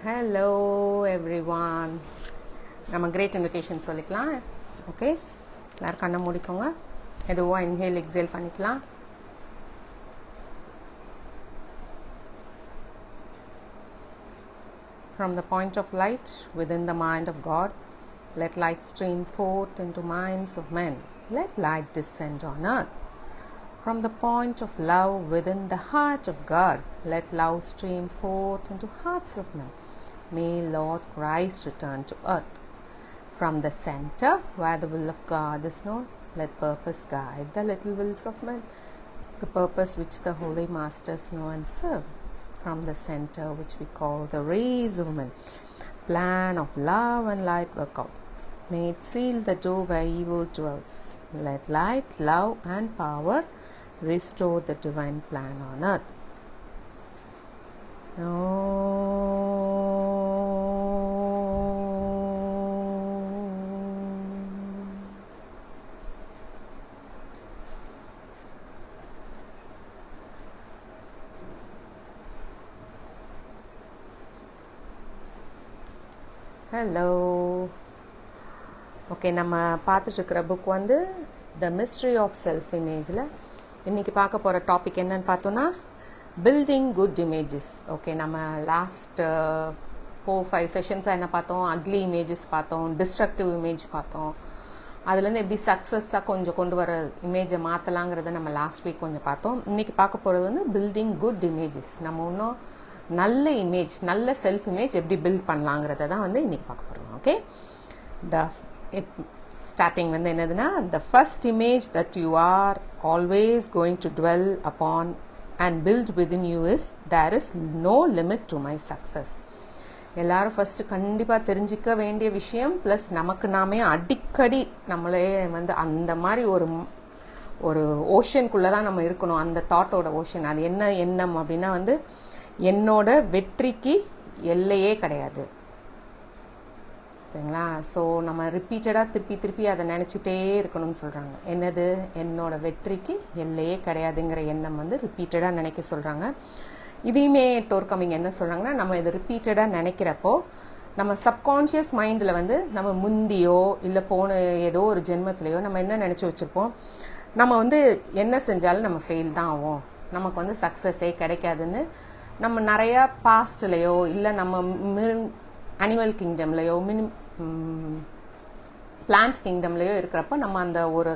Hello everyone. நம்ம great இன்விகேஷன் சொல்லிக்கலாம். Okay, எல்லாரும் கண்ணை மூடிக்கோங்க. எதுவாக இன்ஹேல் எக்ஸேல் பண்ணிக்கலாம். From the point of light within the mind of God, let light stream forth into minds of men. Let light descend on earth. From the point of love within the heart of God, let love stream forth into hearts of men. May Lord Christ return to earth. From the center where the will of God is known, let purpose guide the little wills of men, the purpose which the holy masters know and serve. From the center which we call the rays of men, plan of love and light work out. May it seal the door where evil dwells. Let light, love and power restore the divine plan on earth. Hello. Okay, நம்ம பார்த்துட்ருக்கிற book வந்து the mystery of self இமேஜில் இன்றைக்கி பார்க்க போகிற topic என்னன்னு பார்த்தோன்னா building good images. Okay, நம்ம last 4-5 செஷன்ஸாக என்ன பார்த்தோம்? அக்லி இமேஜஸ் பார்த்தோம், டிஸ்ட்ரக்டிவ் இமேஜ் பார்த்தோம். அதுலேருந்து எப்படி சக்ஸஸாக கொஞ்சம் கொண்டு வர இமேஜை மாற்றலாங்கிறத நம்ம லாஸ்ட் வீக் கொஞ்சம் பார்த்தோம். இன்றைக்கி பார்க்க போகிறது வந்து பில்டிங் குட் இமேஜஸ். நம்ம இன்னும் நல்ல இமேஜ், நல்ல செல்ஃப் இமேஜ் எப்படி பில்ட் பண்ணலாங்கிறத தான் வந்து இன்றைக்கி பார்க்க போகிறோம். ஓகே, ஸ்டார்டிங் வந்து என்னதுன்னா, the first image that you are always going to dwell upon and build within you is, there is no limit to my success. எல்லாரும் ஃபஸ்ட்டு கண்டிப்பாக தெரிஞ்சிக்க வேண்டிய விஷயம், ப்ளஸ் நமக்கு நாமே அடிக்கடி நம்மளே வந்து அந்த மாதிரி ஒரு ஓஷனுக்குள்ளே தான் நம்ம இருக்கணும். அந்த தாட்டோட ஓஷன், அது என்ன எண்ணம் அப்படின்னா வந்து, என்னோட வெற்றிக்கு எல்லையே கிடையாது. சரிங்களா? ஸோ நம்ம ரிப்பீட்டடாக திருப்பி அதை நினச்சிட்டே இருக்கணும்னு சொல்கிறாங்க. என்னது? என்னோட வெற்றிக்கு எல்லையே கிடையாதுங்கிற எண்ணம் வந்து ரிப்பீட்டடாக நினைக்க சொல்கிறாங்க. இதையுமே டோர்கமிங் என்ன சொல்கிறாங்கன்னா, நம்ம இதை ரிப்பீட்டடாக நினைக்கிறப்போ நம்ம சப்கான்ஷியஸ் மைண்டில் வந்து நம்ம முந்தியோ இல்லை போன ஏதோ ஒரு ஜென்மத்திலையோ நம்ம என்ன நினச்சி வச்சுருப்போம், நம்ம வந்து என்ன செஞ்சாலும் நம்ம ஃபெயில் தான் ஆகும், நமக்கு வந்து சக்ஸஸே கிடைக்காதுன்னு நம்ம நிறையா பாஸ்ட்லேயோ இல்லை நம்ம அனிமல் கிங்டம்லையோ பிளான்ட் கிங்டம்லையோ இருக்கிறப்போ நம்ம அந்த ஒரு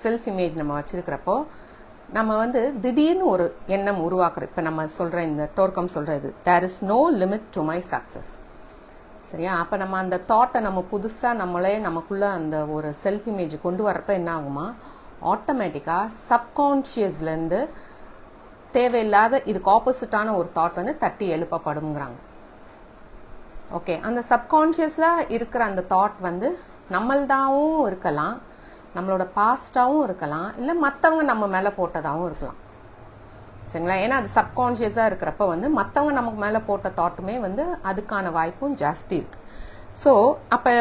செல்ஃப் இமேஜ் நம்ம வச்சுருக்கிறப்போ நம்ம வந்து திடீர்னு ஒரு எண்ணம் உருவாக்குறோம். இப்போ நம்ம சொல்கிற இந்த டோர்கம் சொல்கிறது, there is no limit to my success. சரியா? அப்போ நம்ம அந்த தாட்டை நம்ம புதுசாக நம்மளே நமக்குள்ளே அந்த ஒரு செல்ஃப் இமேஜ் கொண்டு வரப்போ என்ன ஆகுமா, ஆட்டோமேட்டிக்காக சப்கான்ஷியஸ்லேருந்து தேவையில்லாத இதுக்கு ஆப்போசிட்டான ஒரு தாட் வந்து தட்டி எழுப்பப்படுங்கிறாங்க. ஓகே, அந்த சப்கான்ஷியஸில் இருக்கிற அந்த தாட் வந்து நம்மள்தாவும் இருக்கலாம், நம்மளோட பாஸ்டாகவும் இருக்கலாம், இல்லை மற்றவங்க நம்ம மேலே போட்டதாகவும் இருக்கலாம். சரிங்களா? ஏன்னா அது சப்கான்ஷியஸாக இருக்கிறப்ப வந்து மற்றவங்க நமக்கு மேலே போட்ட தாட்டுமே வந்து அதுக்கான வாய்ப்பும் ஜாஸ்தி இருக்குது. ஸோ அப்போ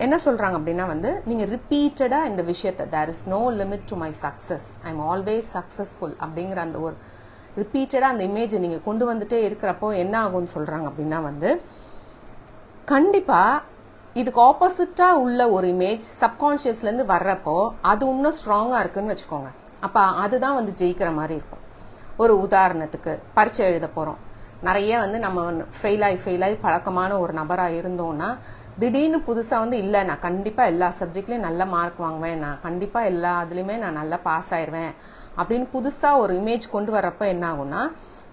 என்ன சொல்கிறாங்க அப்படின்னா வந்து, நீங்கள் ரிப்பீட்டடாக இந்த விஷயத்தை, there is no limit to my success, I am always successful அப்படிங்கிற அந்த ஒரு ரிப்பீட்டடாக அந்த இமேஜை நீங்கள் கொண்டு வந்துட்டே இருக்கிறப்போ என்ன ஆகும்னு சொல்கிறாங்க அப்படின்னா வந்து, கண்டிப்பாக இதுக்கு ஆப்போசிட்டாக உள்ள ஒரு இமேஜ் சப்கான்ஷியஸ்லேருந்து வர்றப்போ அது இன்னும் ஸ்ட்ராங்காக இருக்குன்னு வச்சுக்கோங்க. அப்போ அதுதான் வந்து ஜெயிக்கிற மாதிரி இருக்கும். ஒரு உதாரணத்துக்கு பரீட்சை எழுத போகிறோம், நிறைய வந்து நம்ம ஃபெயில் ஆகி பழக்கமான ஒரு நபராக இருந்தோம்னா, திடீர்னு புதுசாக வந்து இல்லை நான் கண்டிப்பாக எல்லா சப்ஜெக்ட்லேயும் நல்ல மார்க் வாங்குவேன், நான் கண்டிப்பாக எல்லா இதுலேயுமே நான் நல்லா பாஸ் ஆயிடுவேன் அப்படின்னு புதுசாக ஒரு இமேஜ் கொண்டு வர்றப்போ என்ன ஆகும்னா,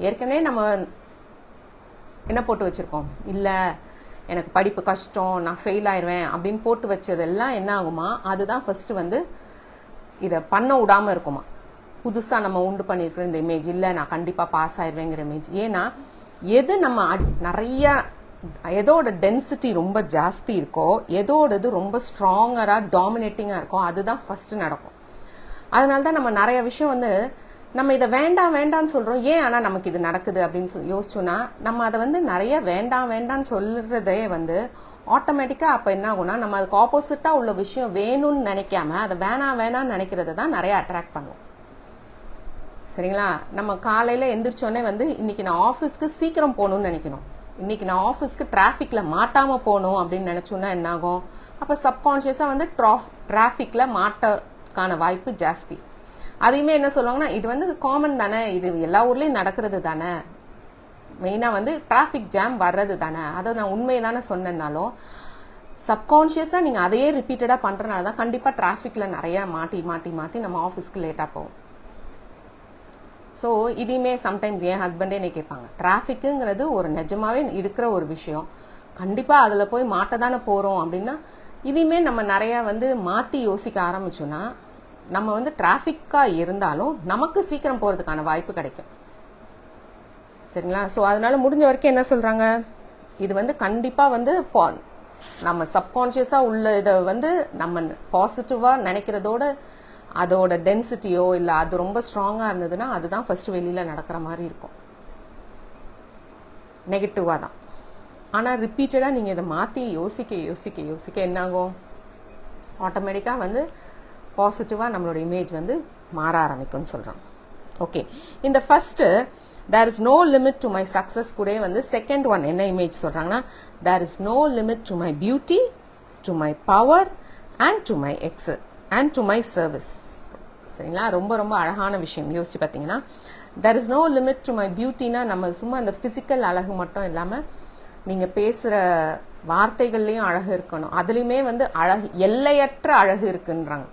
ஏற்கனவே நம்ம என்ன போட்டு வச்சுருக்கோம், இல்லை எனக்கு படிப்பு கஷ்டம், நான் ஃபெயில் ஆயிடுவேன் அப்படின்னு போட்டு வச்சதெல்லாம் என்ன ஆகுமா, அதுதான் ஃபஸ்ட்டு வந்து இதை பண்ண விடாமல் இருக்குமா. புதுசாக நம்ம உண்டு பண்ணியிருக்கிற இந்த இமேஜ், இல்லை நான் கண்டிப்பாக பாஸ் ஆயிடுவேங்கிற இமேஜ். ஏன்னா எது நம்ம நிறையா எதோட டென்சிட்டி ரொம்ப ஜாஸ்தி இருக்கோ, எதோடது ரொம்ப ஸ்ட்ராங்கராக டாமினேட்டிங்காக இருக்கோ அதுதான் ஃபஸ்ட்டு நடக்கும். அதனால தான் நம்ம நிறைய விஷயம் வந்து நம்ம இதை வேண்டாம்னு சொல்கிறோம். ஏன் ஆனால் நமக்கு இது நடக்குது அப்படின்னு யோசிச்சோன்னா, நம்ம அதை வந்து நிறைய வேண்டாம்னு சொல்கிறதே வந்து ஆட்டோமேட்டிக்காக அப்போ என்ன ஆகும்னா, நம்ம அதுக்கு ஆப்போசிட்டாக உள்ள விஷயம் வேணும்னு நினைக்காம அதை வேணாம்னு நினைக்கிறத தான் நிறைய அட்ராக்ட் பண்ணுவோம். சரிங்களா? நம்ம காலையில் எந்திரிச்சோடனே வந்து இன்னைக்கு நான் ஆஃபீஸ்க்கு சீக்கிரம் போகணும்னு நினைக்கணும். இன்னைக்கு நான் ஆஃபீஸ்க்கு டிராஃபிக்ல மாட்டாம போகணும் அப்படின்னு நினைச்சோன்னா என்ன ஆகும்? அப்ப சப்கான்ஷியஸா வந்து டிராஃபிக்ல மாட்டக்கான வாய்ப்பு ஜாஸ்தி. அதையுமே என்ன சொல்லுவாங்கன்னா, இது வந்து காமன் தானே, இது எல்லா ஊர்லயும் நடக்கிறது தானே, மெயினா வந்து டிராஃபிக் ஜாம் வர்றது தானே, அதை நான் உண்மையை தானே சொன்னேன்னாலும் சப்கான்ஷியஸா நீங்க அதையே ரிப்பீட்டடா பண்றதுனால தான் கண்டிப்பா டிராஃபிக்ல நிறைய மாட்டி மாட்டி மாட்டி நம்ம ஆஃபீஸ்க்கு லேட்டா போவோம். ஸோ இதையுமே சம்டைம்ஸ் என் ஹஸ்பண்டே என்ன கேட்பாங்க, டிராஃபிக்குங்கிறது ஒரு நிஜமாவே இருக்கிற ஒரு விஷயம், கண்டிப்பா அதுல போய் மாட்ட தானே போறோம் அப்படின்னா, இதையுமே நம்ம நிறைய வந்து மாத்தி யோசிக்க ஆரம்பிச்சோம்னா நம்ம வந்து டிராஃபிக்கா இருந்தாலும் நமக்கு சீக்கிரம் போறதுக்கான வாய்ப்பு கிடைக்கும். சரிங்களா? ஸோ அதனால முடிஞ்ச வரைக்கும் என்ன சொல்றாங்க, இது வந்து கண்டிப்பா வந்து நம்ம சப்கான்ஷியஸா உள்ள இதை வந்து நம்ம பாசிட்டிவா நினைக்கிறதோட அதோட டென்சிட்டியோ இல்லை அது ரொம்ப ஸ்ட்ராங்கா இருந்ததுன்னா அதுதான் ஃபர்ஸ்ட் வெளியில நடக்கிற மாதிரி இருக்கும், நெகட்டிவா தான். ஆனா ரிப்பீட்டடா நீங்க இதை மாத்தி யோசிக்க யோசிக்க யோசிக்க என்னாகும், ஆட்டோமேட்டிக்கா வந்து பாசிட்டிவா நம்மளோட இமேஜ் வந்து மாற ஆரம்பிக்கும்னு சொல்றோம். ஓகே, இந்த first there is no limit to my success கூட வந்து செகண்ட் ஒன் என்ன இமேஜ் சொல்றாங்கன்னா, there is no limit to my beauty, to my power and to my excel and to my service. சரிங்களா? ரொம்ப ரொம்ப அழகான விஷயம். யோசிச்சு பார்த்தீங்கன்னா, there is no limit to my beautyனா நம்ம சும்மா அந்த பிசிக்கல் அழகு மட்டும் இல்லாம நீங்க பேசுற வார்த்தைகள்லயும் அழகு இருக்கணும், அதுலயுமே வந்து அழகு, எல்லையற்ற அழகு இருக்குன்றாங்க.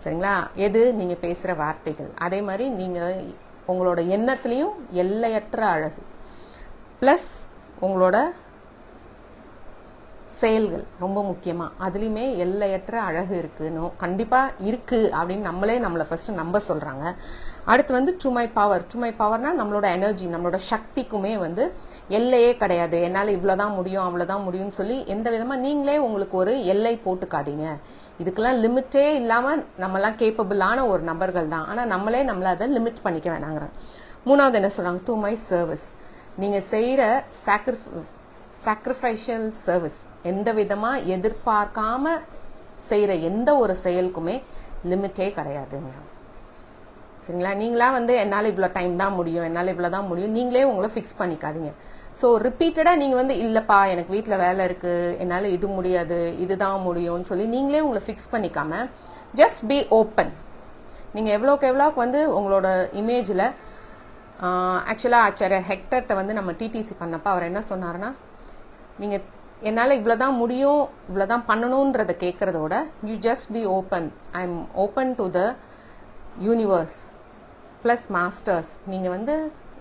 சரிங்களா? எது? நீங்க பேசுற வார்த்தைகள். அதே மாதிரி நீங்க உங்களோட எண்ணத்திலையும் எல்லையற்ற அழகு, பிளஸ் உங்களோட செயல்கள் ரொம்ப முக்கியமா அதுலயுமே எல்லையற்ற அழகு இருக்குன்னு கண்டிப்பா இருக்கு அப்படின்னு நம்மளை ஃபர்ஸ்ட் நம்ப சொல்றாங்க. அடுத்து வந்து to my power. To my பவர்னா நம்மளோட எனர்ஜி, நம்மளோட சக்திக்குமே வந்து எல்லையே கிடையாது, என்னால இவ்வளவுதான் முடியும் அவ்வளவுதான் முடியும்னு சொல்லி எந்த விதமா நீங்களே உங்களுக்கு ஒரு எல்லை போட்டுக்காதீங்க. இதுக்கெல்லாம் லிமிட்டே இல்லாம நம்மலாம் கேப்பபிளான ஒரு நபர்கள் தான், ஆனா நம்மள அதை லிமிட் பண்ணிக்க வேணாங்கிறாங்க. மூணாவது என்ன சொல்றாங்க, டு மை சர்வீஸ். நீங்க செய்யற சாக்ரிஃபைஷியல் சர்வீஸ், எந்த விதமா எதிர்பார்க்காம செய்யற எந்த ஒரு செயலுக்குமே லிமிட்டே கிடையாதுங்க. சரிங்களா? நீங்களா வந்து என்னால இவ்வளவு டைம் தான் முடியும், என்னால இவ்வளவுதான் முடியும், நீங்களே உங்களை ஃபிக்ஸ் பண்ணிக்காதீங்க. ஸோ ரிப்பீட்டடா நீங்க வந்து இல்லப்பா எனக்கு வீட்டில் வேலை இருக்கு, என்னால இது முடியாது இதுதான் முடியும்னு சொல்லி நீங்களே உங்களை ஃபிக்ஸ் பண்ணிக்காம ஜஸ்ட் பி ஓப்பன். நீங்க எவ்வளோக்கு எவ்வளோக்கு வந்து உங்களோட இமேஜில் ஆக்சுவலாக ஆச்சாரியர் ஹெக்டர்ட்ட வந்து நம்ம டிடிசி பண்ணப்ப அவர் என்ன சொன்னார்னா, நீங்க என்னால் இவ்வளோதான் முடியும் இவ்வளோதான் பண்ணணுன்றதை கேட்கறதோட you just be open. I am open to the universe plus masters. நீங்கள் வந்து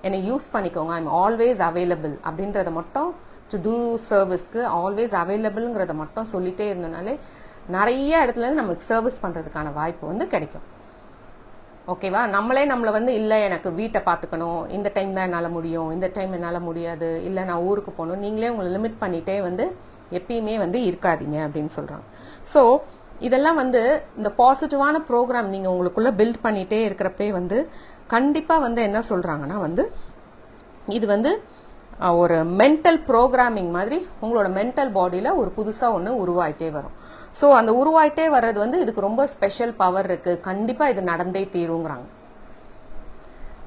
என்னை யூஸ் பண்ணிக்கோங்க, ஐ எம் ஆல்வேஸ் அவைலபிள் அப்படின்றத மட்டும், டு டூ சர்வீஸ்க்கு ஆல்வேஸ் அவைலபிள்ங்கிறத மட்டும் சொல்லிட்டே இருந்தனாலே நிறைய இடத்துல இருந்து நமக்கு சர்வீஸ் பண்ணுறதுக்கான வாய்ப்பு வந்து கிடைக்கும். ஓகேவா? நம்மளை வந்து இல்லை எனக்கு வீட்டை பார்த்துக்கணும், இந்த டைம் தான் என்னால் முடியும், இந்த டைம் என்னால் முடியாது, இல்லை நான் ஊருக்கு போகணும், நீங்களே உங்களை லிமிட் பண்ணிட்டே வந்து எப்பயுமே வந்து இருக்காதீங்க அப்படின்னு சொல்கிறாங்க. ஸோ இதெல்லாம் வந்து இந்த பாசிட்டிவான ப்ரோக்ராம் நீங்கள் உங்களுக்குள்ள பில்ட் பண்ணிகிட்டே இருக்கிறப்பே வந்து கண்டிப்பாக வந்து என்ன சொல்கிறாங்கன்னா வந்து இது வந்து ஒரு மென்டல் ப்ரோக்ராமிங் மாதிரி உங்களோட மென்டல் பாடியில் ஒரு புதுசாக ஒன்று உருவாயிட்டே வரும். ஸோ அந்த உருவாயிட்டே வர்றது வந்து இதுக்கு ரொம்ப ஸ்பெஷல் பவர் இருக்கு, கண்டிப்பாக இது நடந்தே தீருங்கிறாங்க.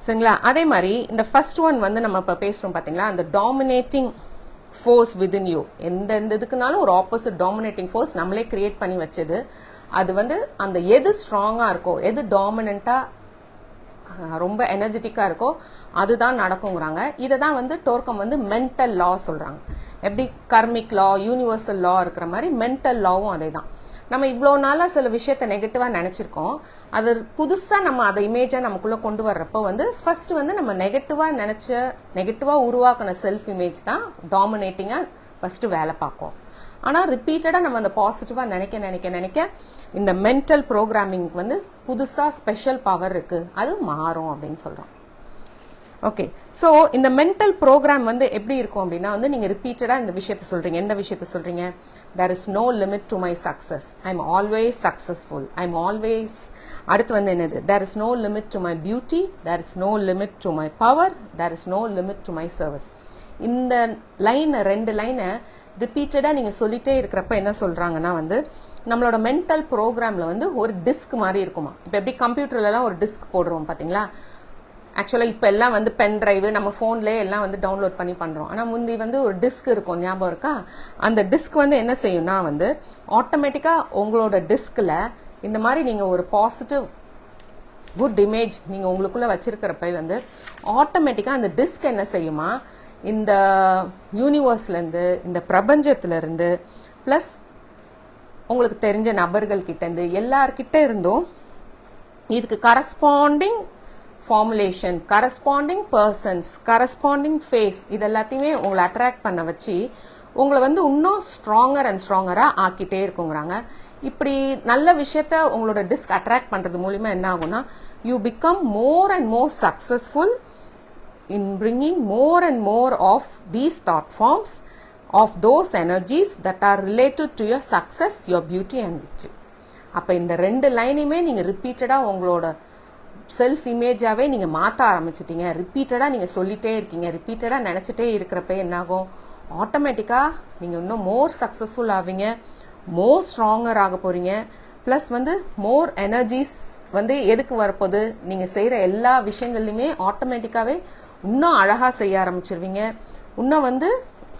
சரிங்களா? அதே மாதிரி இந்த ஃபர்ஸ்ட் ஒன் வந்து நம்ம இப்போ பேசுகிறோம் பார்த்தீங்களா, அந்த டாமினேட்டிங் ஃபோர்ஸ் விதின் யூ. எந்த இதுக்குனாலும் ஒரு ஆப்போசிட் டாமினேட்டிங் ஃபோர்ஸ் நம்மளே கிரியேட் பண்ணி வச்சது. அது வந்து அந்த எது ஸ்ட்ராங்காக இருக்கோ, எது டாமினண்ட்டாக ரொம்ப எனர்ஜெட்டிக்காக இருக்கோ அதுதான் நடக்குங்கிறாங்க. இதை தான் வந்து டோர்க்கம் வந்து மென்டல் லா சொல்கிறாங்க. எப்படி கர்மிக் லா, யூனிவர்சல் லா இருக்கிற மாதிரி மென்டல் லாவும் அதே தான். நம்ம இவ்வளோ நாளாக சில விஷயத்த நெகட்டிவாக நினச்சிருக்கோம், அது புதுசாக நம்ம அதை இமேஜாக நமக்குள்ளே கொண்டு வர்றப்போ வந்து ஃபர்ஸ்ட் வந்து நம்ம நெகட்டிவாக உருவாக்கின செல்ஃப் இமேஜ் தான் டாமினேட்டிங்காக ஃபர்ஸ்ட் வேலை பார்க்கும். ஆனால் ரிப்பீட்டடாக நம்ம அந்த பாசிட்டிவாக நினைக்க இந்த மென்டல் ப்ரோக்ராமிங் வந்து புதுசாக ஸ்பெஷல் பவர் இருக்கு, அது மாறும் அப்படின்னு சொல்கிறோம். ஓகே, ஸோ இந்த மென்டல் ப்ரோக்ராம் வந்து எப்படி இருக்கும் அப்படின்னா வந்து நீங்கள் ரிப்பீட்டடாக இந்த விஷயத்த சொல்கிறீங்க. எந்த விஷயத்த சொல்கிறீங்க? there is no limit to my success, I am always successful, I am always. அடுத்து வந்து என்னது? there is no limit to my beauty, there is no limit to my power, there is no limit to my service. இந்த ரெண்டு லைனை ரிப்பீட்டடாக நீங்கள் சொல்லிட்டே இருக்கிறப்ப என்ன சொல்கிறாங்கன்னா வந்து நம்மளோட மென்டல் ப்ரோக்ராமில் வந்து ஒரு டிஸ்க் மாதிரி இருக்குமா. இப்போ எப்படி கம்ப்யூட்டர்லலாம் ஒரு டிஸ்க் போடுறோம் பார்த்தீங்களா, ஆக்சுவலாக இப்போ எல்லாம் வந்து பென் டிரைவ் நம்ம ஃபோன்லேயே எல்லாம் வந்து டவுன்லோட் பண்ணி பண்ணுறோம். ஆனால் முந்தி வந்து ஒரு டிஸ்க் இருக்கும், ஞாபகம் இருக்கா? அந்த டிஸ்க் வந்து என்ன செய்யும்னா வந்து ஆட்டோமேட்டிக்காக உங்களோட டிஸ்கில் இந்த மாதிரி நீங்கள் ஒரு பாசிட்டிவ் குட் இமேஜ் நீங்கள் உங்களுக்குள்ளே வச்சிருக்கிறப்ப வந்து ஆட்டோமேட்டிக்காக அந்த டிஸ்க் என்ன செய்யுமா, இந்த யூனிவர்ஸ்லேருந்து இந்த பிரபஞ்சத்திலேருந்து ப்ளஸ் உங்களுக்கு தெரிஞ்ச நபர்கள் கிட்டேருந்து எல்லார்கிட்ட இருந்தும் இதுக்கு corresponding formulation, corresponding persons, corresponding face, இது எல்லாத்தையுமே உங்களை அட்ராக்ட் பண்ண வச்சு உங்களை வந்து இன்னும் ஸ்ட்ராங்கர் அண்ட் ஸ்ட்ராங்கராக ஆக்கிட்டே இருக்குங்கிறாங்க. இப்படி நல்ல விஷயத்த உங்களோட டிஸ்க் அட்ராக்ட் பண்ணுறது மூலிமா என்ன ஆகும்னா you become more and more successful in bringing more and more of these thought forms of those energies that are related to your success, your beauty and victory. அப்போ இந்த 2 லைனையுமே நீங்கள் ரிப்பீட்டடாக உங்களோட செல்ஃப் இமேஜாகவே நீங்கள் மாற்ற ஆரம்பிச்சிட்டீங்க. ரிப்பீட்டடாக நீங்கள் சொல்லிகிட்டே இருக்கீங்க, ரிப்பீட்டடாக நினச்சிட்டே இருக்கிறப்ப என்னாகும், ஆட்டோமேட்டிக்காக நீங்கள் இன்னும் மோர் சக்ஸஸ்ஃபுல் ஆவீங்க, மோர் ஸ்ட்ராங்கர் ஆக போகிறீங்க. ப்ளஸ் வந்து மோர் எனர்ஜிஸ் வந்து எதுக்கு வரப்போகுது, நீங்கள் செய்கிற எல்லா விஷயங்கள்லையுமே ஆட்டோமேட்டிக்காகவே இன்னும் அழகாக செய்ய ஆரம்பிச்சிருவீங்க. இன்னும் வந்து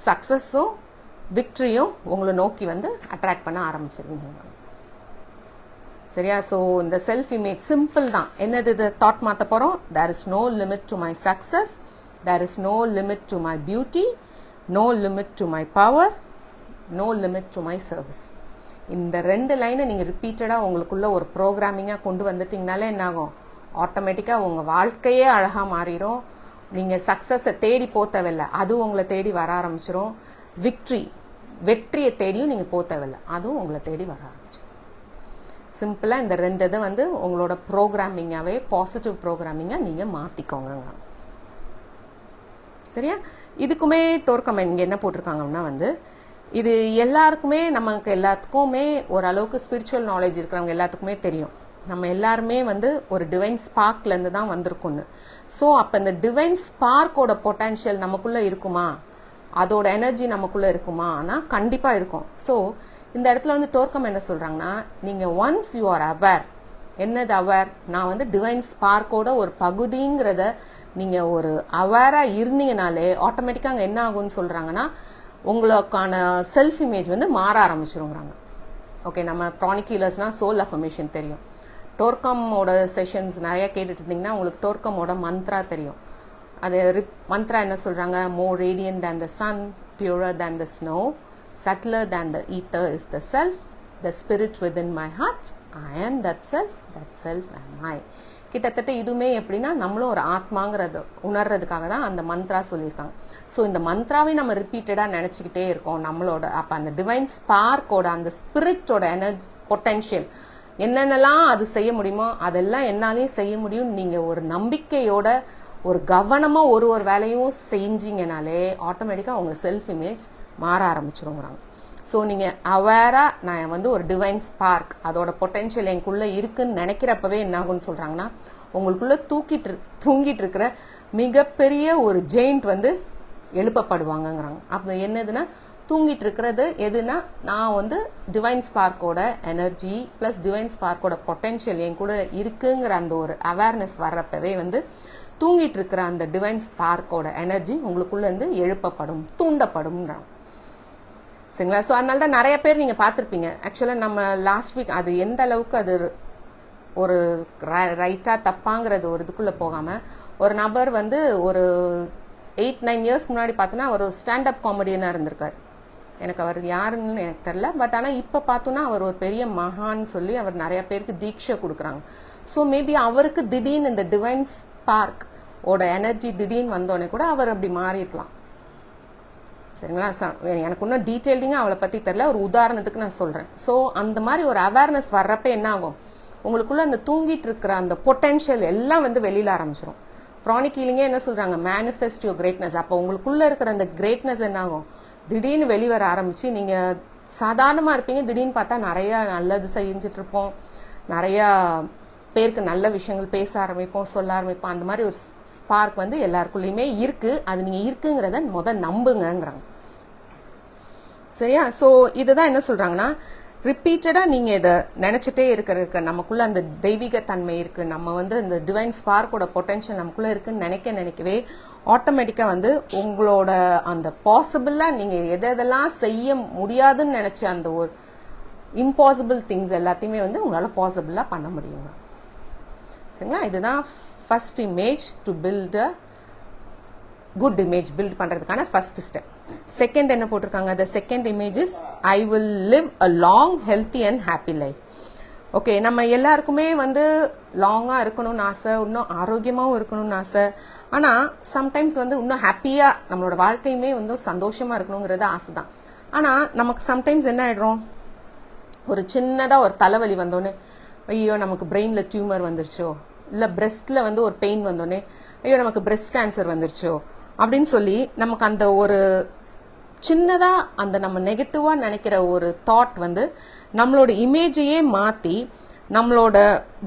சக்ஸஸும் விக்ட்ரியும் உங்களை நோக்கி வந்து அட்ராக்ட் பண்ண ஆரம்பிச்சிருவீங்க. சரியா? ஸோ இந்த செல்ஃப் இமேஜ் சிம்பிள் தான். என்னது இது தாட் மாற்ற போகிறோம். There is no limit to my success, there is no limit to my beauty, no limit to my power, no limit to my service. இந்த 2 லைனை நீங்கள் ரிப்பீட்டடாக உங்களுக்குள்ள ஒரு ப்ரோக்ராமிங்காக கொண்டு வந்துட்டிங்கனாலே என்னாகும், ஆட்டோமேட்டிக்காக உங்கள் வாழ்க்கையே அழகாக மாறிடும். நீங்கள் சக்ஸஸை தேடி போத்தவில்லை, அதுவும் உங்களை தேடி வர ஆரம்பிச்சிடும். வெற்றியை தேடியும் நீங்கள் போத்தவில்லை, அதுவும் உங்களை தேடி வர ஆரம்பிச்சிடும். சிம்பிளாக இந்த 2 இதை வந்து உங்களோட ப்ரோக்ராமிங்காகவே பாசிட்டிவ் ப்ரோக்ராமிங்காக நீங்கள் மாற்றிக்கோங்க. சரியா? இதுக்குமே டோர்கம் இங்கே என்ன போட்டிருக்காங்கன்னா வந்து இது எல்லாருக்குமே நமக்கு எல்லாத்துக்குமே ஓரளவுக்கு ஸ்பிரிச்சுவல் நாலேஜ் இருக்கிறவங்க எல்லாத்துக்குமே தெரியும். நம்ம எல்லாருமே வந்து ஒரு டிவைன் ஸ்பார்க்லேருந்து தான் வந்திருக்கோன்னு. ஸோ அப்போ இந்த டிவைன் ஸ்பார்க்கோட பொட்டன்ஷியல் நமக்குள்ளே இருக்குமா, அதோட எனர்ஜி நமக்குள்ளே இருக்குமா? ஆனால் கண்டிப்பாக இருக்கும். ஸோ இந்த இடத்துல வந்து டோர்கம் என்ன சொல்கிறாங்கன்னா, நீங்கள் ஒன்ஸ் யூ ஆர் அவேர், என்னது அவேர், நான் வந்து டிவைன் ஸ்பார்க்கோட ஒரு பகுதிங்கிறத நீங்கள் ஒரு அவேராக இருந்தீங்கனாலே ஆட்டோமேட்டிக்காக அங்கே என்ன ஆகும்னு சொல்கிறாங்கன்னா உங்களுக்கான செல்ஃப் இமேஜ் வந்து மாற ஆரம்பிச்சிருங்கிறாங்க. ஓகே, நம்ம க்ரானிக் ஹீலர்ஸ்னால் சோல் அஃபர்மேஷன் தெரியும். டோர்கமோட செஷன்ஸ் நிறையா கேட்டுட்டு இருந்தீங்கன்னா உங்களுக்கு டோர்கமோட மந்த்ரா தெரியும். அது மந்த்ரா என்ன சொல்கிறாங்க, more radiant than the sun, purer than the snow, subtler than the ether is the self, the spirit within my heart, I am that self am I. கிட்டத்தட்ட இதுவுமே எப்படின்னா நம்மளும் ஒரு ஆத்மாங்கிறது உணர்றதுக்காக தான் அந்த மந்த்ரா சொல்லியிருக்காங்க. ஸோ இந்த மந்த்ராவே நம்ம ரிப்பீட்டடாக நினச்சிக்கிட்டே இருக்கோம் நம்மளோட. அப்போ அந்த டிவைன் ஸ்பார்க்கோட அந்த ஸ்பிரிட்டோட எனர்ஜி பொட்டென்ஷியல் என்னென்னலாம் அது செய்ய முடியுமோ அதெல்லாம் என்னாலையும் செய்ய முடியும். நீங்கள் ஒரு நம்பிக்கையோட ஒரு கவனமாக ஒரு வேலையும் செஞ்சீங்கனாலே ஆட்டோமேட்டிக்காக உங்கள் செல்ஃப் இமேஜ் மாற ஆரம்பிச்சிருங்கிறாங்க. ஸோ நீங்கள் அவேராக நான் வந்து ஒரு டிவைன் ஸ்பார்க் அதோட பொட்டென்ஷியல் எனக்குள்ளே இருக்குன்னு நினைக்கிறப்பவே என்ன ஆகும்னு சொல்கிறாங்கன்னா உங்களுக்குள்ளே தூங்கிட்டு இருக்கிற மிகப்பெரிய ஒரு ஜெயிண்ட் வந்து எழுப்பப்படுவாங்கங்கிறாங்க. அப்போ என்னதுன்னா தூங்கிட்டு இருக்கிறது எதுனா நான் வந்து டிவைன் ஸ்பார்க்கோட எனர்ஜி ப்ளஸ் டிவைன் ஸ்பார்க்கோட பொட்டென்ஷியல் என் கூட இருக்குங்கிற அந்த ஒரு அவேர்னஸ் வர்றப்பவே வந்து தூங்கிட்டு இருக்கிற அந்த டிவைன் ஸ்பார்க்கோட எனர்ஜி உங்களுக்குள்ள இருந்து எழுப்பப்படும், தூண்டப்படும்ங்கிறாங்க. சரிங்களா? ஸோ அதனால தான் நிறைய பேர் நீங்கள் பார்த்துருப்பீங்க. ஆக்சுவலாக நம்ம லாஸ்ட் வீக் அது எந்த அளவுக்கு அது ஒரு ரைட்டாக தப்பாங்கிறது ஒரு இதுக்குள்ளே போகாமல் ஒரு நபர் வந்து ஒரு 8-9 இயர்ஸ் முன்னாடி பார்த்தோன்னா அவர் ஸ்டாண்டப் காமெடியனாக இருந்திருக்கார். எனக்கு அவர் யாருன்னு எனக்கு தெரில. பட் ஆனால் இப்போ பார்த்தோன்னா அவர் ஒரு பெரிய மகான்னு சொல்லி அவர் நிறைய பேருக்கு தீட்சை கொடுக்குறாங்க. ஸோ மேபி அவருக்கு திடீர்னு இந்த டிவைன் ஸ்பார்க் ஓட எனர்ஜி திடீர்னு வந்தோடனே கூட அவர் அப்படி மாறியிருக்கலாம். சரிங்களா? எனக்கு இன்னும் டீட்டெயிலிங்காக அவளை பற்றி தெரில, ஒரு உதாரணத்துக்கு நான் சொல்கிறேன். ஸோ அந்த மாதிரி ஒரு அவேர்னஸ் வர்றப்ப என்ன ஆகும், உங்களுக்குள்ள அந்த தூங்கிட்டு இருக்கிற அந்த பொட்டென்ஷியல் எல்லாம் வந்து வெளியில் ஆரம்பிச்சிடும். ப்ரானிக் ஹீலிங்கே என்ன சொல்கிறாங்க, மேனிஃபெஸ்ட் யுவர் கிரேட்னஸ். அப்போ உங்களுக்குள்ளே இருக்கிற அந்த கிரேட்னஸ் என்ன ஆகும், திடீர்னு வெளிவர ஆரம்பித்து நீங்கள் சாதாரணமாக இருப்பீங்க, திடீர்னு பார்த்தா நிறையா நல்லது செஞ்சிட்ருப்போம், நிறையா பேருக்கு நல்ல விஷயங்கள் பேச ஆரம்பிப்போம், சொல்ல ஆரம்பிப்போம். அந்த மாதிரி ஒரு ஸ்பார்க் வந்து எல்லாருக்குள்ளேயுமே இருக்குது. அது நீங்கள் இருக்குங்கிறத நம்புங்கிறாங்க. சரியா? ஸோ இதுதான் என்ன சொல்கிறாங்கன்னா ரிப்பீட்டடாக நீங்கள் இதை நினச்சிட்டே இருக்க நமக்குள்ளே அந்த தெய்வீக தன்மை இருக்குது, நம்ம வந்து இந்த டிவைன் ஸ்பார்க்கோட பொட்டென்ஷியல் நமக்குள்ளே இருக்குன்னு நினைக்கவே ஆட்டோமேட்டிக்காக வந்து உங்களோட அந்த பாசிபிளாக நீங்கள் எதெல்லாம் செய்ய முடியாதுன்னு நினச்ச அந்த ஒரு இம்பாசிபிள் திங்ஸ் எல்லாத்தையுமே வந்து உங்களால் பாசிபிளாக பண்ண முடியுங்க. சரிங்களா? இதுதான் first image to build a good image build பண்ணுறதுக்கான ஃபர்ஸ்ட் ஸ்டெப். செகண்ட் என்ன போட்டிருக்காங்க? The second image is I will live a long healthy and happy life. Okay, நம்ம எல்லாருக்குமே வந்து லாங்காக இருக்கணும்னு ஆசை, இன்னும் ஆரோக்கியமாகவும் இருக்கணும்னு ஆசை. ஆனால் சம்டைம்ஸ் வந்து இன்னும் ஹாப்பியாக நம்மளோட வாழ்க்கையுமே வந்து சந்தோஷமாக இருக்கணுங்கிறது ஆசை தான். ஆனால் நமக்கு சம்டைம்ஸ் என்ன ஆகிடும், ஒரு சின்னதாக ஒரு தலைவலி வந்தோடனே ஐயோ நமக்கு பிரெயினில் டியூமர் வந்துருச்சோ, இல்லை பிரெஸ்ட்டில் வந்து ஒரு பெயின் வந்தோடனே ஐயோ நமக்கு பிரெஸ்ட் கேன்சர் வந்துருச்சோ அப்படின்னு சொல்லி நமக்கு அந்த ஒரு சின்னதாக அந்த நம்ம நெகட்டிவாக நினைக்கிற ஒரு தாட் வந்து நம்மளோட இமேஜையே மாற்றி நம்மளோட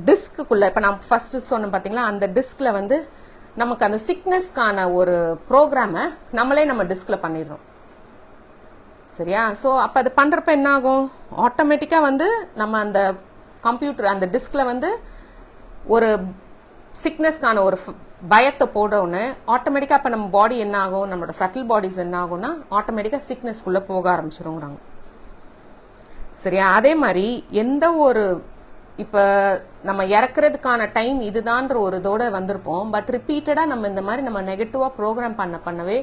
டிஸ்க்குள்ளே, இப்போ நான் ஃபர்ஸ்ட் சொன்னேன் பார்த்தீங்களா, அந்த டிஸ்கில் வந்து நமக்கு அந்த சிக்னஸ்க்கான ஒரு ப்ரோக்ராமை நம்மளே நம்ம டிஸ்கில் பண்ணிடுறோம். சரியா? ஸோ அப்போ அது பண்ணுறப்ப என்ன ஆகும், ஆட்டோமேட்டிக்காக வந்து நம்ம அந்த கம்ப்யூட்டர் அந்த டிஸ்கில் வந்து ஒரு சிக்னஸ்க்கான ஒரு பயத்தை போடவுன்னு ஆட்டோமேட்டிக்காக அப்போ நம்ம பாடி என்ன ஆகும், நம்மளோட சட்டில் பாடிஸ் என்ன ஆகும்னா ஆட்டோமேட்டிக்காக சிக்னஸ்குள்ளே போக ஆரம்பிச்சிருங்கிறாங்க. சரியா? அதே மாதிரி எந்த ஒரு இப்போ நம்ம இறக்குறதுக்கான டைம் இதுதான்ற ஒரு இதோட வந்திருப்போம். பட் ரிப்பீட்டடாக நம்ம இந்த மாதிரி நம்ம நெகட்டிவாக ப்ரோக்ராம் பண்ணவே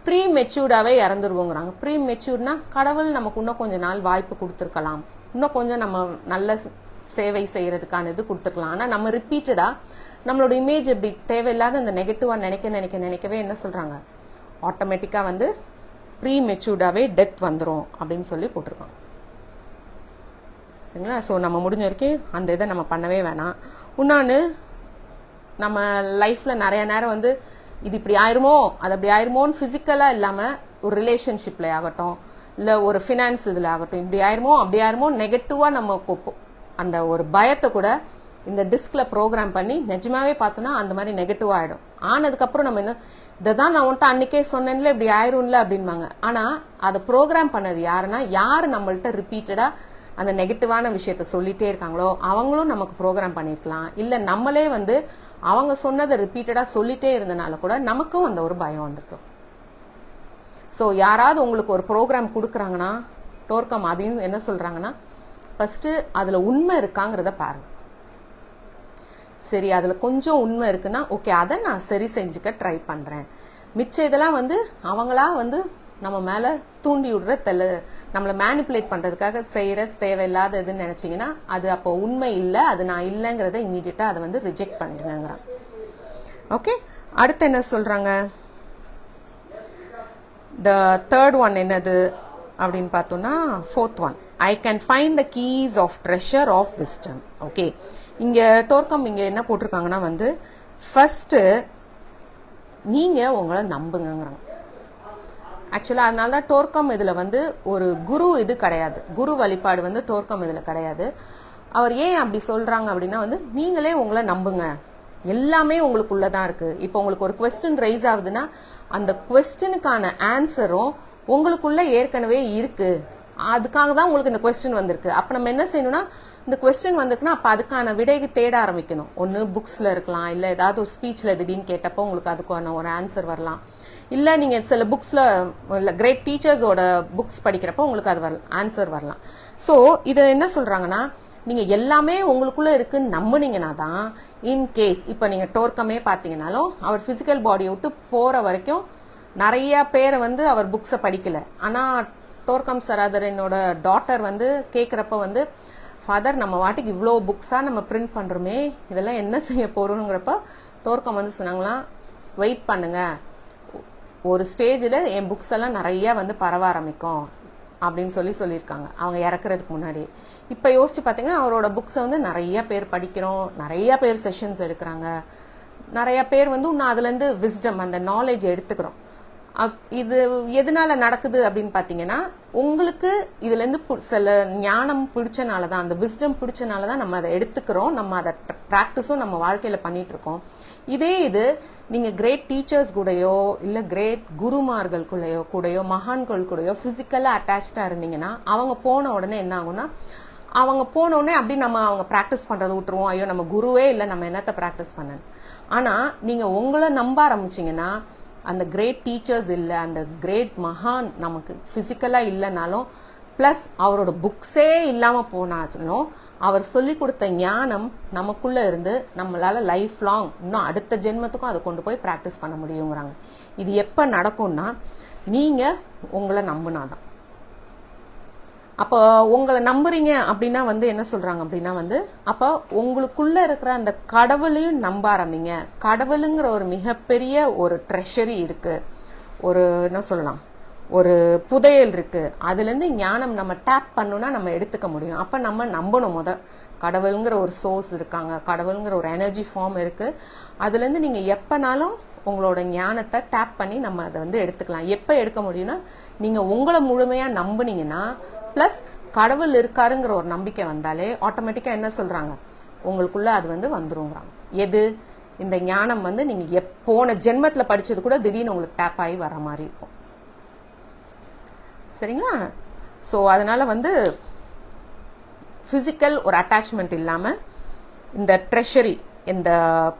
ப்ரீ மெச்சூர்டாகவே இறந்துருவோங்கிறாங்க. ப்ரீ மெச்சூர்னா கடவுள் நமக்கு இன்னும் கொஞ்சம் நாள் வாய்ப்பு கொடுத்துருக்கலாம், இன்னும் கொஞ்சம் நம்ம நல்ல சேவை செய்யறதுக்கான இது கொடுத்துருக்கலாம். ஆனால் நம்ம ரிப்பீட்டடாக நம்மளோட இமேஜ் இப்படி தேவையில்லாத இந்த நெகட்டிவாக நினைக்கவே என்ன சொல்கிறாங்க, ஆட்டோமேட்டிக்காக வந்து ப்ரீ மெச்சூர்டாகவே டெத் வந்துடும் அப்படின்னு சொல்லி போட்டிருக்கோம். சரிங்களா? ஸோ நம்ம முடிஞ்ச வரைக்கும் அந்த இதை நம்ம பண்ணவே வேணாம். இன்னொன்று, நம்ம லைஃப்பில் நிறைய நேரம் வந்து இது இப்படி ஆயிருமோ அது அப்படி ஆயிருமோன்னு ஃபிசிக்கலாக இல்லாமல் ஒரு ரிலேஷன்ஷிப்பில் ஆகட்டும், இல்லை ஒரு ஃபினான்ஸ் இதில் ஆகட்டும், இப்படி ஆயிருமோ அப்படி ஆயிருமோ நெகட்டிவாக நம்ம அந்த ஒரு பயத்தை கூட இந்த டிஸ்கில் ப்ரோக்ராம் பண்ணி நிஜமாவே பார்த்தோன்னா அந்த மாதிரி நெகட்டிவ் ஆகிடும். ஆனதுக்கப்புறம் நம்ம என்ன, இதை தான் நான் வந்துட்டு அன்றைக்கே சொன்னேன்ல இப்படி ஆயிரும்ல அப்படின்பாங்க. ஆனால் அதை ப்ரோக்ராம் பண்ணது யாருன்னா, யார் நம்மள்ட்ட ரிப்பீட்டடாக அந்த நெகட்டிவான விஷயத்த சொல்லிட்டே இருக்காங்களோ அவங்களும் நமக்கு ப்ரோக்ராம் பண்ணியிருக்கலாம். இல்லை நம்மளே வந்து அவங்க சொன்னதை ரிப்பீட்டடாக சொல்லிட்டே இருந்தனால கூட நமக்கும் அந்த ஒரு பயம் வந்துருக்கும். ஸோ யாராவது உங்களுக்கு ஒரு ப்ரோக்ராம் கொடுக்குறாங்கன்னா, டோர்கம் அதையும் என்ன சொல்கிறாங்கன்னா, ஃபர்ஸ்ட்டு அதில் உண்மை இருக்காங்கிறத பாருங்க. சரி, அதில் கொஞ்சம் உண்மை இருக்குன்னா ஓகே, அதை நான் சரி செஞ்சுக்க ட்ரை பண்ணுறேன். மிச்சம் இதெல்லாம் வந்து அவங்களா வந்து நம்ம மேலே தூண்டி விடுற நம்மளை மேனிப்புலேட் பண்ணுறதுக்காக செய்கிற தேவையில்லாத இதுன்னு நினச்சிங்கன்னா அது அப்போ உண்மை இல்லை, அது நான் இல்லைங்கிறத இம்மீடியட்டாக அதை வந்து ரிஜெக்ட் பண்ணிடுங்கிறான். ஓகே, அடுத்து என்ன சொல்கிறாங்க, த தேர்ட் ஒன் என்னது அப்படின்னு பார்த்தோன்னா, fourth one, I can find the keys of treasure of wisdom. Okay, இங்கே டோர்கம் இங்கே என்ன போட்டிருக்காங்கன்னா வந்து ஃபர்ஸ்ட்டு நீங்கள் உங்களை நம்புங்கிறாங்க. ஆக்சுவலாக அதனால தான் டோர்கம் இதில் வந்து ஒரு குரு இது கிடையாது, குரு வழிபாடு வந்து டோர்கம் இதில் கிடையாது. அவர் ஏன் அப்படி சொல்கிறாங்க அப்படின்னா வந்து நீங்களே உங்களை நம்புங்க, எல்லாமே உங்களுக்குள்ளே தான் இருக்குது. இப்போ உங்களுக்கு ஒரு குவெஸ்டின் ரைஸ் ஆகுதுன்னா அந்த குவெஸ்டினுக்கான ஆன்சரும் உங்களுக்குள்ளே ஏற்கனவே இருக்குது, அதுக்காக தான் உங்களுக்கு இந்த குவெஸ்டின் வந்திருக்கு. அப்போ நம்ம என்ன செய்யணும்னா, இந்த குவெஸ்டின் வந்திருக்குன்னா அப்போ அதுக்கான விடைக்கு தேட ஆரம்பிக்கணும். ஒன்று புக்ஸில் இருக்கலாம், இல்லை ஏதாவது ஒரு ஸ்பீச்சில் திடீர்னு கேட்டப்போ உங்களுக்கு அதுக்கான ஒரு ஆன்சர் வரலாம். இல்லை நீங்கள் சில புக்ஸில் இல்லை கிரேட் டீச்சர்ஸோட புக்ஸ் படிக்கிறப்போ உங்களுக்கு அது ஆன்சர் வரலாம். ஸோ இதை என்ன சொல்கிறாங்கன்னா, நீங்கள் எல்லாமே உங்களுக்குள்ளே இருக்குன்னு நம்புனீங்கன்னா தான், இன்கேஸ் இப்போ நீங்கள் டோர்க்கமே பார்த்தீங்கன்னாலும் அவர் ஃபிசிக்கல் பாடியை விட்டு போகிற வரைக்கும் நிறைய பேரை வந்து அவர் புக்ஸை படிக்கலை. ஆனால் டோர்க்கம் சராதரனோட டாட்டர் வந்து கேட்குறப்ப வந்து, ஃபாதர் நம்ம வாட்டிக்கு இவ்வளோ புக்ஸாக நம்ம பிரிண்ட் பண்ணுறோமே, இதெல்லாம் என்ன செய்ய போகிறோங்கிறப்ப டோர்க்கம் வந்து சொன்னாங்களாம், வெயிட் பண்ணுங்க, ஒரு ஸ்டேஜில் என் புக்ஸ் எல்லாம் நிறையா வந்து பரவ ஆரம்பிக்கும் அப்படின்னு சொல்லியிருக்காங்க அவங்க இறக்குறதுக்கு முன்னாடி. இப்போ யோசிச்சு பார்த்தீங்கன்னா அவரோட புக்ஸை வந்து நிறைய பேர் படிக்கிறோம், நிறைய பேர் செஷன்ஸ் எடுக்கிறாங்க, நிறைய பேர் வந்து இன்னும் அதுலேருந்து விஸ்டம் அந்த நாலேஜ் எடுத்துக்கிறோம். இது எதனால நடக்குது அப்படின்னு பாத்தீங்கன்னா, உங்களுக்கு இதுல இருந்து சில ஞானம் பிடிச்சனாலதான், அந்த விஸ்டம் பிடிச்சனாலதான் நம்ம அதை எடுத்துக்கிறோம், நம்ம அதை பிராக்டிஸும் நம்ம வாழ்க்கையில பண்ணிட்டு இருக்கோம். இதே இது நீங்க கிரேட் டீச்சர்ஸ் கூடயோ இல்ல கிரேட் குருமார்கள் கூடயோ மகான்கள் கூடயோ பிசிக்கலா அட்டாச்சா இருந்தீங்கன்னா, அவங்க போன உடனே என்ன ஆகும்னா, அவங்க போன உடனே அப்படி நம்ம அவங்க பிராக்டிஸ் பண்றதை விட்டுருவோம். ஐயோ நம்ம குருவே இல்லை, நம்ம என்னத்த பிராக்டிஸ் பண்ண. ஆனா நீங்க உங்களை நம்ப ஆரம்பிச்சீங்கன்னா, அந்த கிரேட் டீச்சர்ஸ் இல்லை, அந்த கிரேட் மகான் நமக்கு பிசிக்கலா இல்லைனாலும், பிளஸ் அவரோட புக்ஸே இல்லாம போனாலும் அவர் சொல்லி கொடுத்த ஞானம் நமக்குள்ள இருந்து நம்மளால லைஃப் லாங் இன்னும் அடுத்த ஜென்மத்துக்கும் அதை கொண்டு போய் பிராக்டிஸ் பண்ண முடியுங்கிறாங்க. இது எப்ப நடக்கும்னா, நீங்க உங்களை நம்பினாதான். அப்போ உங்களை நம்புறீங்க அப்படின்னா என்ன சொல்றாங்க அப்படின்னா அப்ப உங்களுக்குள்ள இருக்கிற அந்த கடவுளையும் நம்ப ஆரம்பிங்க. கடவுளுங்கிற ஒரு மிகப்பெரிய ஒரு ட்ரெஷரி இருக்கு, ஒரு என்ன சொல்லலாம், ஒரு புதையல் இருக்கு. அதுல இருந்து ஞானம் நம்ம டேப் பண்ணோம்னா நம்ம எடுத்துக்க முடியும். அப்ப நம்ம நம்பணும். கடவுளுங்கிற ஒரு சோர்ஸ் இருக்காங்க, கடவுளுங்கிற ஒரு எனர்ஜி ஃபார்ம் இருக்கு. அதுல இருந்து நீங்க எப்பனாலும் உங்களோட ஞானத்தை டேப் பண்ணி நம்ம அதை எடுத்துக்கலாம். எப்ப எடுக்க முடியும்னா, நீங்க உங்களை முழுமையா நம்புனீங்கன்னா, பிளஸ் கடவுள் இருக்காருங்கிற ஒரு நம்பிக்கை வந்தாலே ஆட்டோமேட்டிக்கா என்ன சொல்றாங்க, உங்களுக்குள்ள அது வந்துருங்கிறாங்க. எது? இந்த ஞானம் நீங்க போன ஜென்மத்துல படிச்சது கூட திடீர்னு உங்களுக்கு டேப் ஆகி வர மாதிரி இருக்கும். சரிங்களா? ஸோ அதனால பிசிக்கல் ஒரு அட்டாச்மெண்ட் இல்லாம இந்த ட்ரெஷரி, இந்த